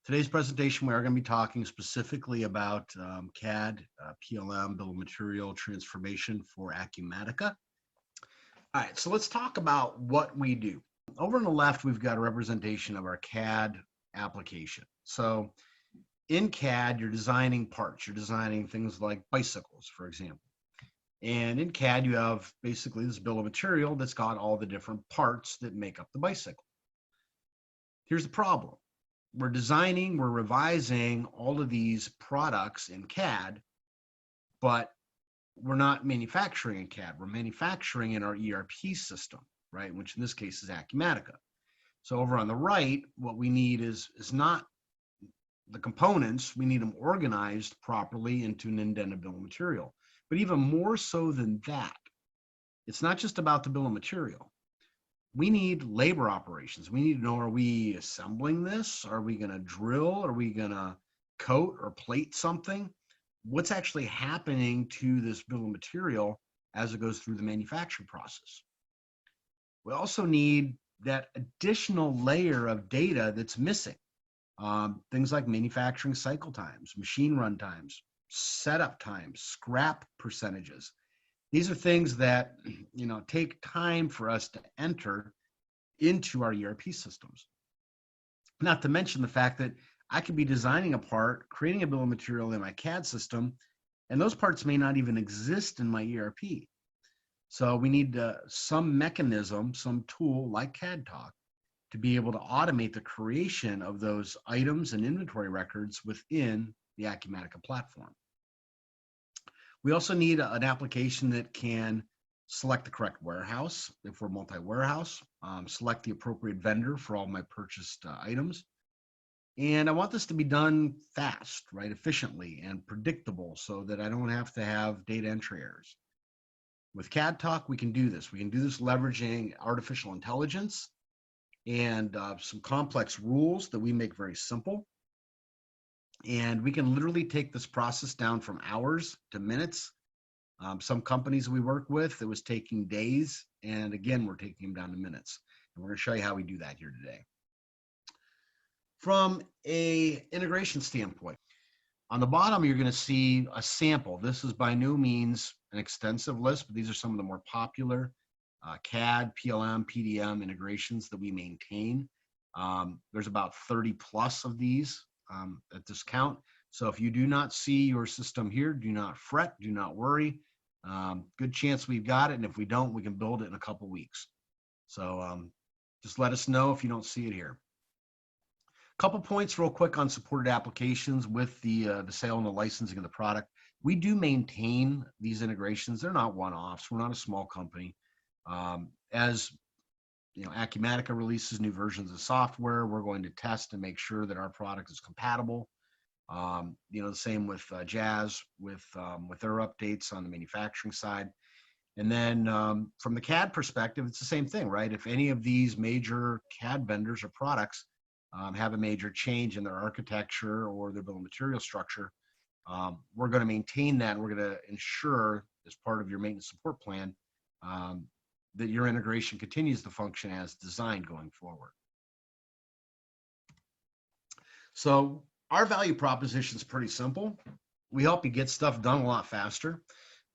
Today's presentation, we are going to be talking specifically about CAD, PLM, bill of material transformation for Acumatica. All right, so let's talk about what we do. Over on the left, we've got a representation of our CAD application. So in CAD, you're designing parts. You're designing things like bicycles, for example. And in CAD, you have basically this bill of material that's got all the different parts that make up the bicycle. Here's the problem. We're designing, we're revising all of these products in CAD, but we're not manufacturing in CAD. We're manufacturing in our ERP system, right? Which in this case is Acumatica. So over on the right, what we need is not the components. We need them organized properly into an indented bill of material. But even more so than that, it's not just about the bill of material. We need labor operations. We need to know, are we assembling this? Are we going to drill? Are we going to coat or plate something? What's actually happening to this bill of material as it goes through the manufacturing process? We also need that additional layer of data that's missing. Things like manufacturing cycle times, machine run times, setup times, scrap percentages. These are things that, take time for us to enter into our ERP systems. Not to mention the fact that I could be designing a part, creating a bill of material in my CAD system, and those parts may not even exist in my ERP. So we need some mechanism, some tool like CADTalk to be able to automate the creation of those items and inventory records within the Acumatica platform. We also need an application that can select the correct warehouse if we're multi-warehouse, select the appropriate vendor for all my purchased items. And I want this to be done fast, right, efficiently and predictable so that I don't have to have data entry errors. With CADTalk, we can do this. We can do this leveraging artificial intelligence and some complex rules that we make very simple. And we can literally take this process down from hours to minutes. Some companies we work with, it was taking days. And again, we're taking them down to minutes. And we're going to show you how we do that here today. From a integration standpoint, on the bottom, you're going to see a sample. This is by no means an extensive list, but these are some of the more popular CAD, PLM, PDM integrations that we maintain. There's about 30 plus of these at this count. So if you do not see your system here, do not fret, do not worry. Good chance we've got it, and if we don't, we can build it in a couple weeks. So just let us know if you don't see it here. Couple points real quick on supported applications with the sale and the licensing of the product. We do maintain these integrations. They're not one-offs. We're not a small company. As Acumatica releases new versions of software, we're going to test and make sure that our product is compatible. The same with Jazz with their updates on the manufacturing side. And then from the CAD perspective, it's the same thing, right? If any of these major CAD vendors or products have a major change in their architecture or their bill of material structure, we're going to maintain that. And we're going to ensure as part of your maintenance support plan that your integration continues to function as designed going forward. So our value proposition is pretty simple. We help you get stuff done a lot faster.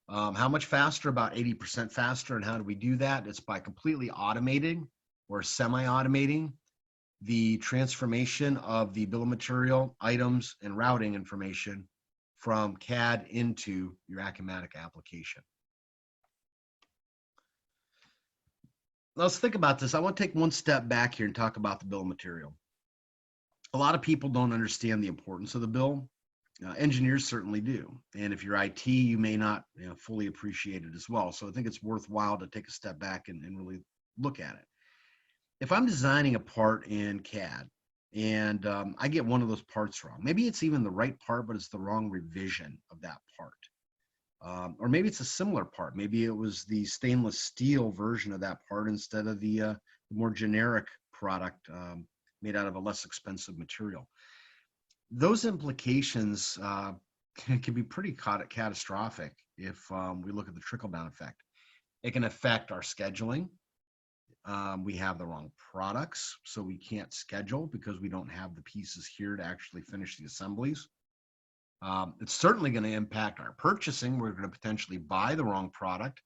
How much faster? About 80% faster. And how do we do that? It's by completely automating or semi-automating the transformation of the bill of material, items, and routing information from CAD into your Acumatica application. Let's think about this. I want to take one step back here and talk about the bill of material. A lot of people don't understand the importance of the bill. Engineers certainly do. And if you're IT, you may not fully appreciate it as well. So I think it's worthwhile to take a step back and really look at it. If I'm designing a part in CAD and I get one of those parts wrong, maybe it's even the right part, but it's the wrong revision of that part. Or maybe it's a similar part. Maybe it was the stainless steel version of that part instead of the more generic product made out of a less expensive material. Those implications can be pretty catastrophic if we look at the trickle-down effect. It can affect our scheduling. We have the wrong products, so we can't schedule because we don't have the pieces here to actually finish the assemblies. It's certainly going to impact our purchasing. We're going to potentially buy the wrong product,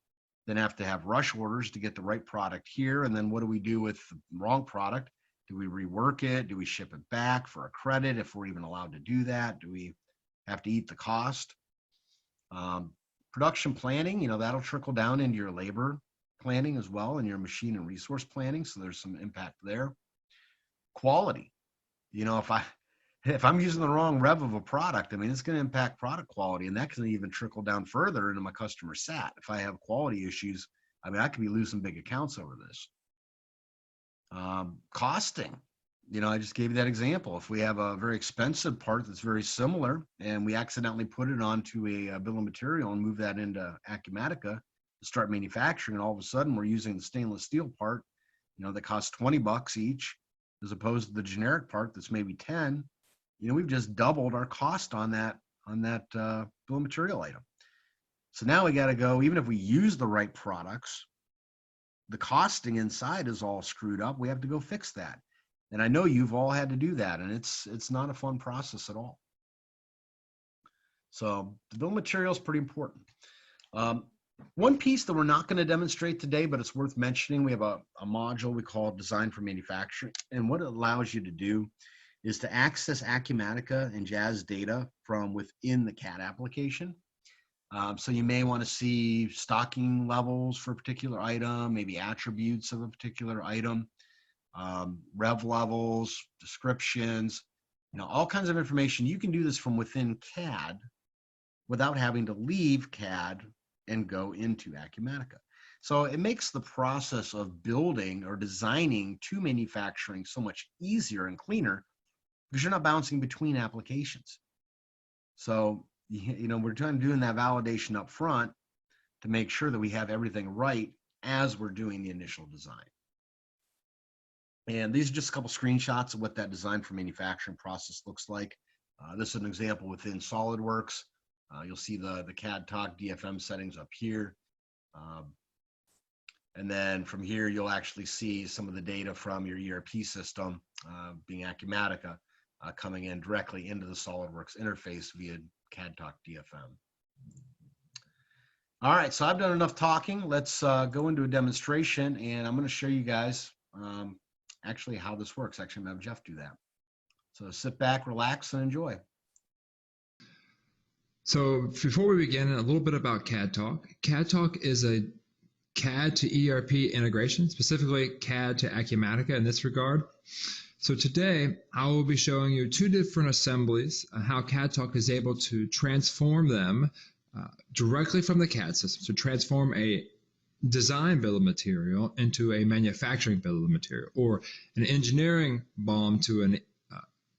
then have to have rush orders to get the right product here. And then what do we do with the wrong product? Do we rework it? Do we ship it back for a credit if we're even allowed to do that? Do we have to eat the cost? Production planning, that'll trickle down into your labor planning as well and your machine and resource planning. So there's some impact there. Quality, if I'm using the wrong rev of a product, it's going to impact product quality, and that can even trickle down further into my customer sat. If I have quality issues, I could be losing big accounts over this. Costing, I just gave you that example. If we have a very expensive part that's very similar and we accidentally put it onto a bill of material and move that into Acumatica to start manufacturing, and all of a sudden we're using the stainless steel part, that costs $20 each, as opposed to the generic part that's maybe 10. We've just doubled our cost on that bill of material item. So now we got to go, even if we use the right products, the costing inside is all screwed up. We have to go fix that. And I know you've all had to do that, and it's not a fun process at all. So the bill of material is pretty important. One piece that we're not going to demonstrate today, but it's worth mentioning, we have a module we call Design for Manufacturing. And what it allows you to do is to access Acumatica and Jazz data from within the CAD application. So you may want to see stocking levels for a particular item, maybe attributes of a particular item, rev levels, descriptions, all kinds of information. You can do this from within CAD without having to leave CAD and go into Acumatica. So it makes the process of building or designing to manufacturing so much easier and cleaner because you're not bouncing between applications. So, we're trying to do that validation up front to make sure that we have everything right as we're doing the initial design. And these are just a couple screenshots of what that design for manufacturing process looks like. This is an example within Solidworks. You'll see the CADTalk DFM settings up here. And then from here, you'll actually see some of the data from your ERP system, being Acumatica, coming in directly into the Solidworks interface via CADTalk DFM. All right, so I've done enough talking. Let's go into a demonstration, and I'm going to show you guys actually how this works. Actually, I'm going to have Jeff do that. So sit back, relax, and enjoy. So before we begin, a little bit about CADTalk. CADTalk is a CAD to ERP integration, specifically CAD to Acumatica in this regard. So today, I will be showing you two different assemblies, how CADTalk is able to transform them directly from the CAD system. So transform a design bill of material into a manufacturing bill of material, or an engineering BOM to an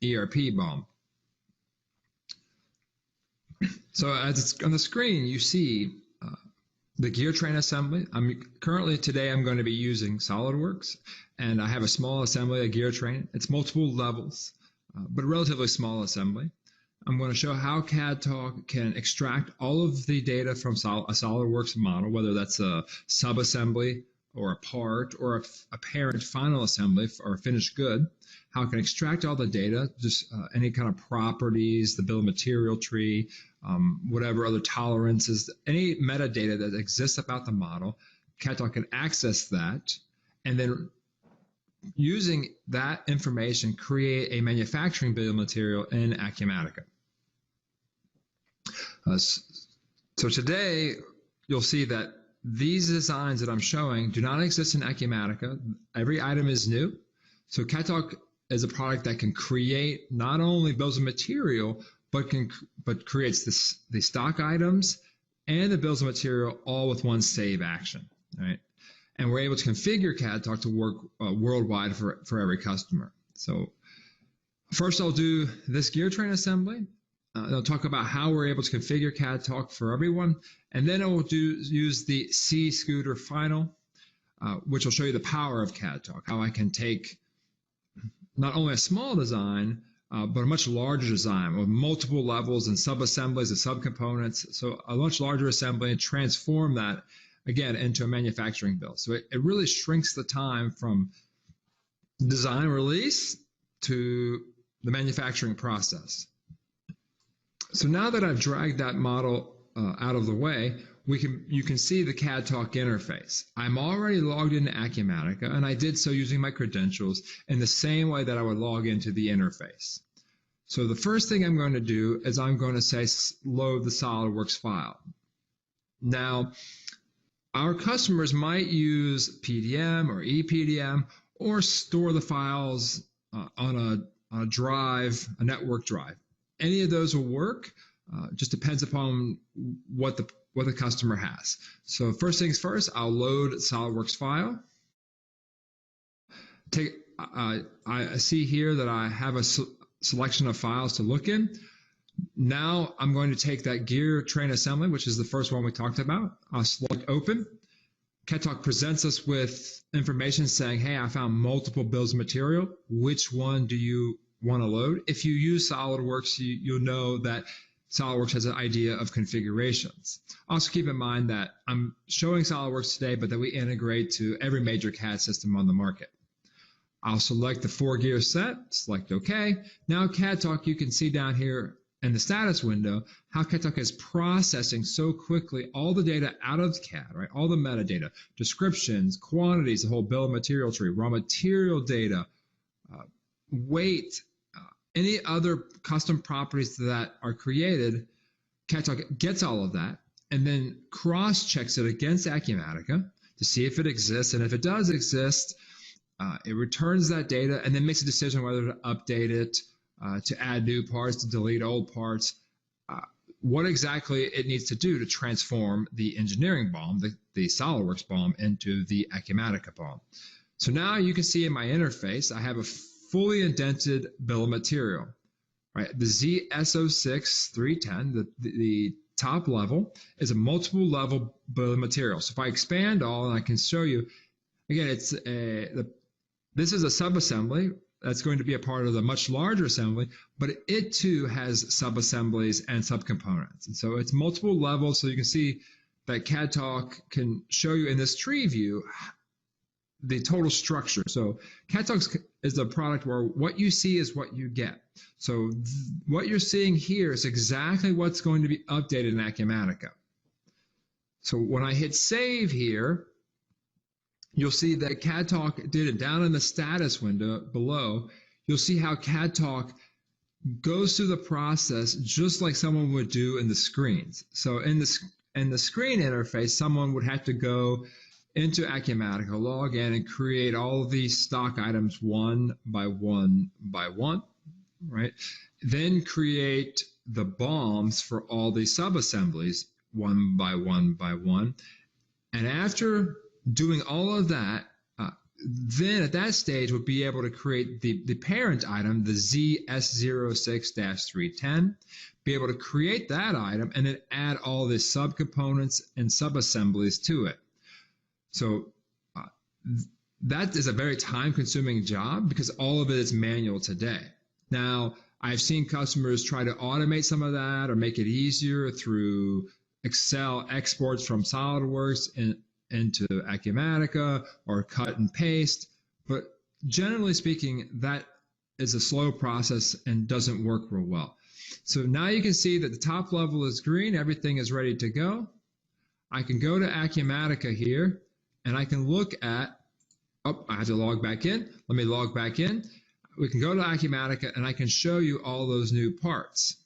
ERP BOM. So as it's on the screen, you see the gear train assembly. Today I'm going to be using SolidWorks, and I have a small assembly, a gear train. It's multiple levels, but a relatively small assembly. I'm going to show how CADTalk can extract all of the data from a SolidWorks model, whether that's a sub-assembly or a part or a parent final assembly or a finished good, how it can extract all the data, just any kind of properties, the bill of material tree, whatever other tolerances, any metadata that exists about the model. CADTalk can access that, and then using that information, create a manufacturing bill of material in Acumatica. So today, you'll see that these designs that I'm showing do not exist in Acumatica. Every item is new. So CADTalk is a product that can create not only bills of material, but creates the stock items and the bills of material all with one save action, right? And we're able to configure CADTalk to work worldwide for every customer. So first I'll do this gear train assembly. I'll talk about how we're able to configure CADTalk for everyone. And then I will use the C scooter final, which will show you the power of CADTalk, how I can take not only a small design, but a much larger design with multiple levels and sub-assemblies and subcomponents. So a much larger assembly, and transform that again, into a manufacturing build. So it really shrinks the time from design release to the manufacturing process. So now that I've dragged that model out of the way, you can see the CADTalk interface. I'm already logged into Acumatica, and I did so using my credentials in the same way that I would log into the interface. So the first thing I'm going to do is I'm going to say load the SolidWorks file. Now, our customers might use PDM or ePDM or store the files on a drive, a network drive. Any of those will work. Just depends upon what the customer has. So first things first, I'll load SolidWorks file. I see here that I have a selection of files to look in. Now I'm going to take that gear train assembly, which is the first one we talked about. I'll select open. CADTalk presents us with information saying, hey, I found multiple bills of material. Which one do you want to load? If you use SolidWorks, you'll know that SolidWorks has an idea of configurations. Also keep in mind that I'm showing SolidWorks today, but that we integrate to every major CAD system on the market. I'll select the 4-gear set, select OK. Now CADTalk, you can see down here in the status window how CADTalk is processing so quickly all the data out of CAD, right? All the metadata, descriptions, quantities, the whole bill of material tree, raw material data, weight, any other custom properties that are created. CADTalk gets all of that and then cross-checks it against Acumatica to see if it exists. And if it does exist, it returns that data and then makes a decision whether to update it, to add new parts, to delete old parts, what exactly it needs to do to transform the engineering BOM, the SolidWorks BOM, into the Acumatica BOM. So now you can see in my interface, I have a fully indented bill of material, right? The ZSO6 310, the top level, is a multiple level bill of material. So if I expand all, and I can show you, again, this is a subassembly that's going to be a part of the much larger assembly, but it too has subassemblies and subcomponents. And so it's multiple levels, so you can see that CADTalk can show you in this tree view the total structure. So CADTalk is a product where what you see is what you get. So what you're seeing here is exactly what's going to be updated in Acumatica. So when I hit save here, you'll see that CADTalk did it down in the status window below. You'll see how CADTalk goes through the process just like someone would do in the screens. So in the screen interface, someone would have to go into Acumatica, log in, and create all of these stock items one by one by one, right? Then create the BOMs for all these subassemblies one by one by one. And after doing all of that, then at that stage we'll be able to create the parent item, the ZS06-310, be able to create that item and then add all the subcomponents and subassemblies to it. So that is a very time-consuming job because all of it is manual today. Now, I've seen customers try to automate some of that or make it easier through Excel exports from SolidWorks into Acumatica or cut and paste. But generally speaking, that is a slow process and doesn't work real well. So now you can see that the top level is green. Everything is ready to go. I can go to Acumatica here and I can look at, oh, I have to log back in. Let me log back in. We can go to Acumatica and I can show you all those new parts.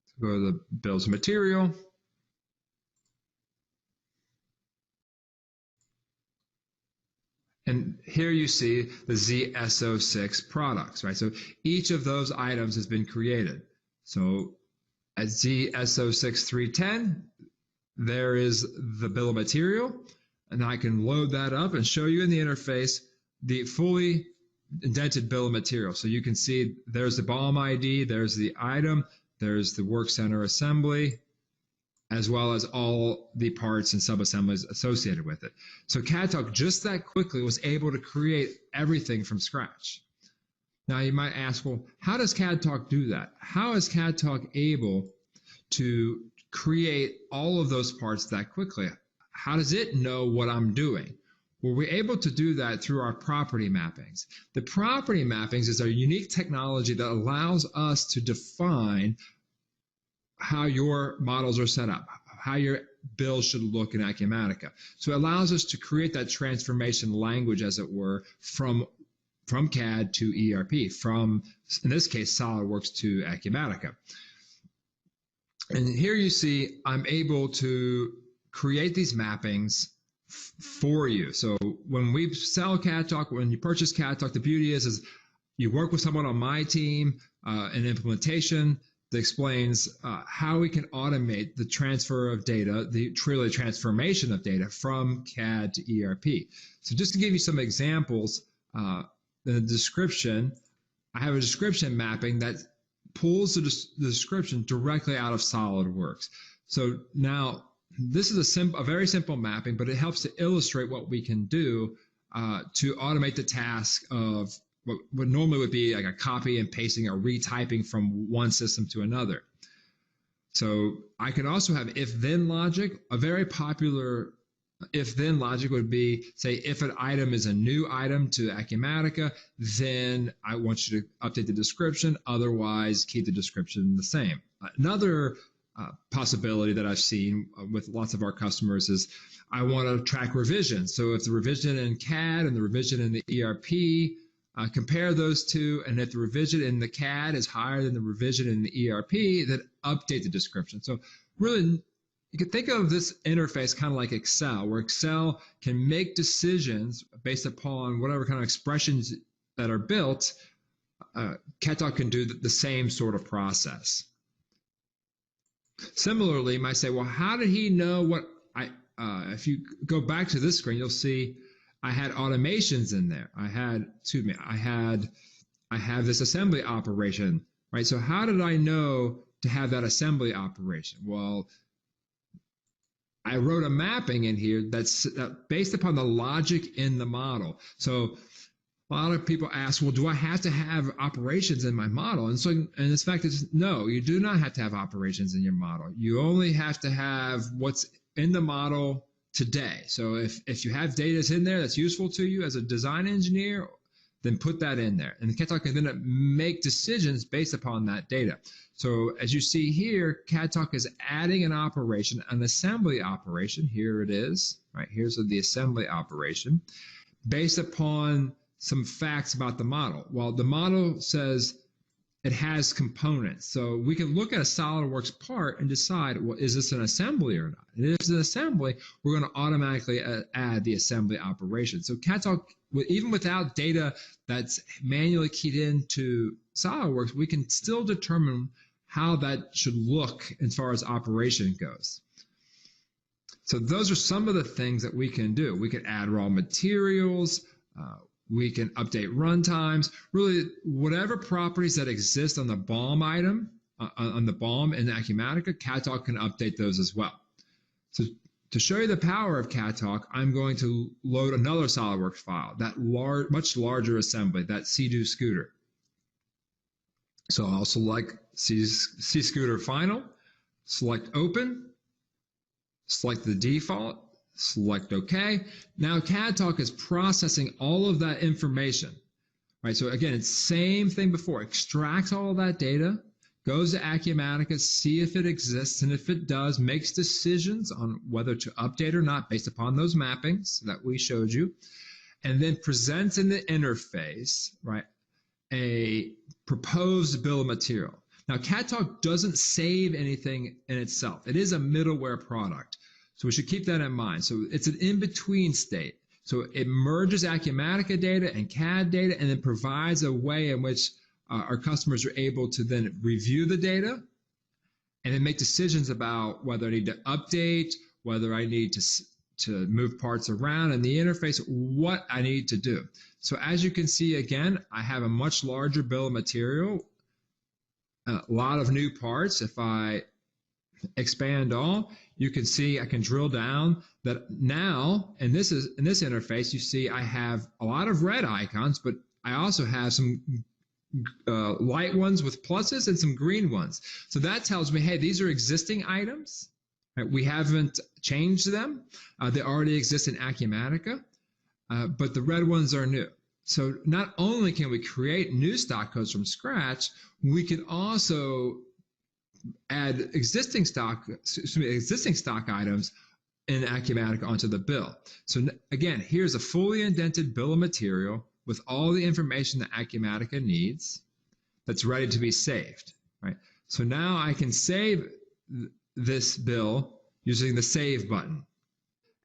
So go to the bills of material. And here you see the ZSO6 products, right? So each of those items has been created. So at ZSO6 310, there is the bill of material. And I can load that up and show you in the interface the fully indented bill of material. So you can see there's the BOM ID, there's the item, there's the work center assembly, as well as all the parts and subassemblies associated with it. So CADTalk just that quickly was able to create everything from scratch. Now you might ask, well, how does CADTalk do that? How is CADTalk able to create all of those parts that quickly? how does it know what I'm doing? Well, we're able to do that through our property mappings. The property mappings is a unique technology that allows us to define how your models are set up, how your bills should look in Acumatica. So it allows us to create that transformation language, as it were, from CAD to ERP, from, in this case, Solidworks to Acumatica. And here you see I'm able to create these mappings for you. So when we sell CADTalk, when you purchase CADTalk, the beauty is you work with someone on my team in implementation that explains how we can automate the transfer of data, the truly transformation of data from CAD to ERP. So just to give you some examples, the description, I have a description mapping that pulls the description directly out of SolidWorks. So now this is a very simple mapping, but it helps to illustrate what we can do to automate the task of what normally would be like a copy and pasting or retyping from one system to another. So I can also have if-then logic. A very popular if-then logic would be, say, if an item is a new item to Acumatica, then I want you to update the description. Otherwise, keep the description the same. Another possibility that I've seen with lots of our customers is I want to track revisions. So if the revision in CAD and the revision in the ERP, compare those two, and if the revision in the CAD is higher than the revision in the ERP, then update the description. So really, you can think of this interface kind of like Excel, where Excel can make decisions based upon whatever kind of expressions that are built. CADTalk can do the same sort of process. Similarly, you might say, well, how did he know what if you go back to this screen, you'll see I had automations in there. I have this assembly operation, right? So how did I know to have that assembly operation? Well, I wrote a mapping in here that's based upon the logic in the model. So a lot of people ask, well, do I have to have operations in my model? And so, and in fact, it's no, you do not have to have operations in your model. You only have to have what's in the model today. So if you have data that's in there that's useful to you as a design engineer, then put that in there. And CADTalk can then make decisions based upon that data. So as you see here, CADTalk is adding an operation, an assembly operation. Here it is, right? Here's the assembly operation based upon some facts about the model. Well, the model says it has components. So we can look at a SolidWorks part and decide, well, is this an assembly or not? And if it's an assembly, we're going to automatically add the assembly operation. So CADTalk, even without data that's manually keyed into SolidWorks, we can still determine how that should look as far as operation goes. So those are some of the things that we can do. We can add raw materials, we can update runtimes, really whatever properties that exist on the BOM item, on the BOM in Acumatica, CADTalk can update those as well. So to show you the power of CADTalk, I'm going to load another SolidWorks file, that much larger assembly, that C-Do scooter. So I'll select C-Scooter Final, select Open, select the default, select OK. Now CADTalk is processing all of that information, right? So again, it's same thing before. Extracts all of that data, goes to Acumatica, see if it exists, and if it does, makes decisions on whether to update or not based upon those mappings that we showed you, and then presents in the interface, right, a proposed bill of material. Now CADTalk doesn't save anything in itself. It is a middleware product. So we should keep that in mind. So it's an in-between state. So it merges Acumatica data and CAD data and then provides a way in which our customers are able to then review the data and then make decisions about whether I need to update, whether I need to move parts around in the interface, what I need to do. So as you can see, again, I have a much larger bill of material, a lot of new parts. If I expand all, you can see I can drill down that now, and this is in this interface, you see I have a lot of red icons, but I also have some light ones with pluses and some green ones. So that tells me, hey, these are existing items, Right? We haven't changed them. They already exist in Acumatica, but the red ones are new. So not only can we create new stock codes from scratch, we can also add existing stock items in Acumatica onto the bill. So again, here's a fully indented bill of material with all the information that Acumatica needs that's ready to be saved, right? So now I can save this bill using the save button.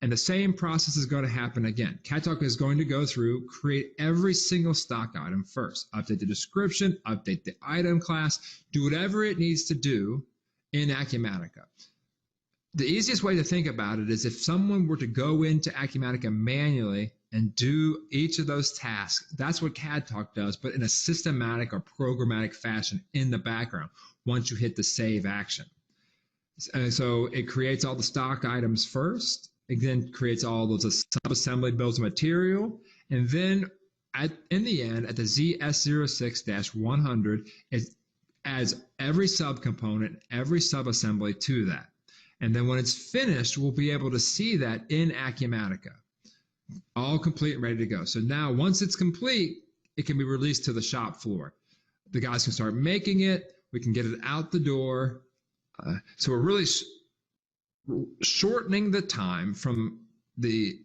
And the same process is going to happen again. CADTalk is going to go through, create every single stock item first, update the description, update the item class, do whatever it needs to do in Acumatica. The easiest way to think about it is if someone were to go into Acumatica manually and do each of those tasks, that's what CADTalk does, but in a systematic or programmatic fashion in the background once you hit the save action. So it creates all the stock items first. It then creates all those sub-assembly bills of material. And then in the end, at the ZS06-100, it adds every subcomponent, every sub-assembly to that. And then when it's finished, we'll be able to see that in Acumatica, all complete and ready to go. So now once it's complete, it can be released to the shop floor. The guys can start making it. We can get it out the door. So we're really shortening the time from the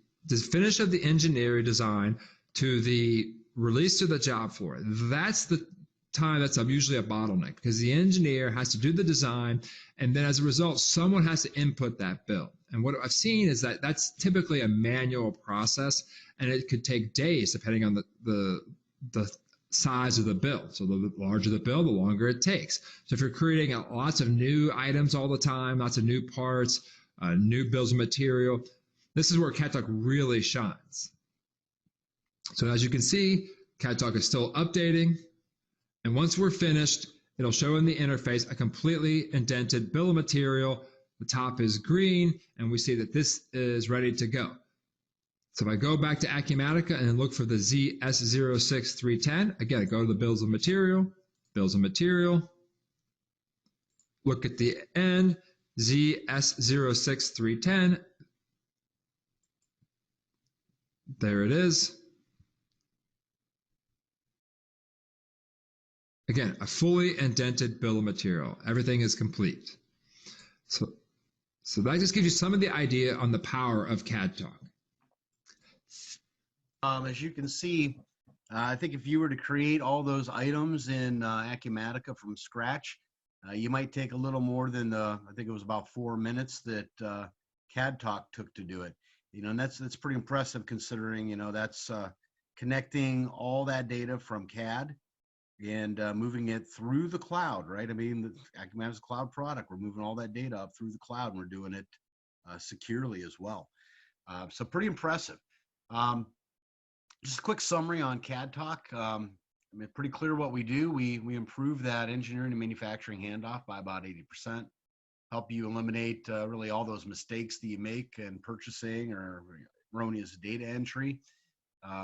finish of the engineering design to the release to the job floor. That's the time that's usually a bottleneck because the engineer has to do the design, and then as a result, someone has to input that bill. And what I've seen is that that's typically a manual process, and it could take days depending on the size of the bill. So the larger the bill, the longer it takes. So if you're creating lots of new items all the time, lots of new parts, new bills of material, this is where CADTalk really shines. So as you can see, CADTalk is still updating. And once we're finished, it'll show in the interface a completely indented bill of material. The top is green, and we see that this is ready to go. So if I go back to Acumatica and look for the ZS06310, again, go to the bills of material, look at the end, ZS06310, there it is. Again, a fully indented bill of material. Everything is complete. So that just gives you some of the idea on the power of CADTalk. As you can see, I think if you were to create all those items in Acumatica from scratch, you might take a little more than I think it was about 4 minutes that CADTalk took to do it. You know, and that's pretty impressive considering, you know, that's connecting all that data from CAD and moving it through the cloud, right? I mean, Acumatica's a cloud product. We're moving all that data up through the cloud, and we're doing it securely as well. So pretty impressive. Just a quick summary on CADTalk. I mean, pretty clear what we do. We improve that engineering and manufacturing handoff by about 80%. Help you eliminate really all those mistakes that you make in purchasing or erroneous data entry.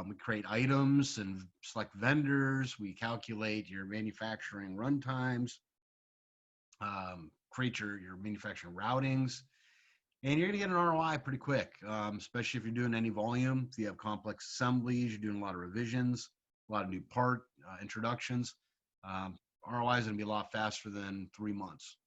We create items and select vendors. We calculate your manufacturing run times, create your manufacturing routings, and you're gonna get an ROI pretty quick, especially if you're doing any volume. If you have complex assemblies, you're doing a lot of revisions, a lot of new part introductions. ROI is gonna be a lot faster than 3 months.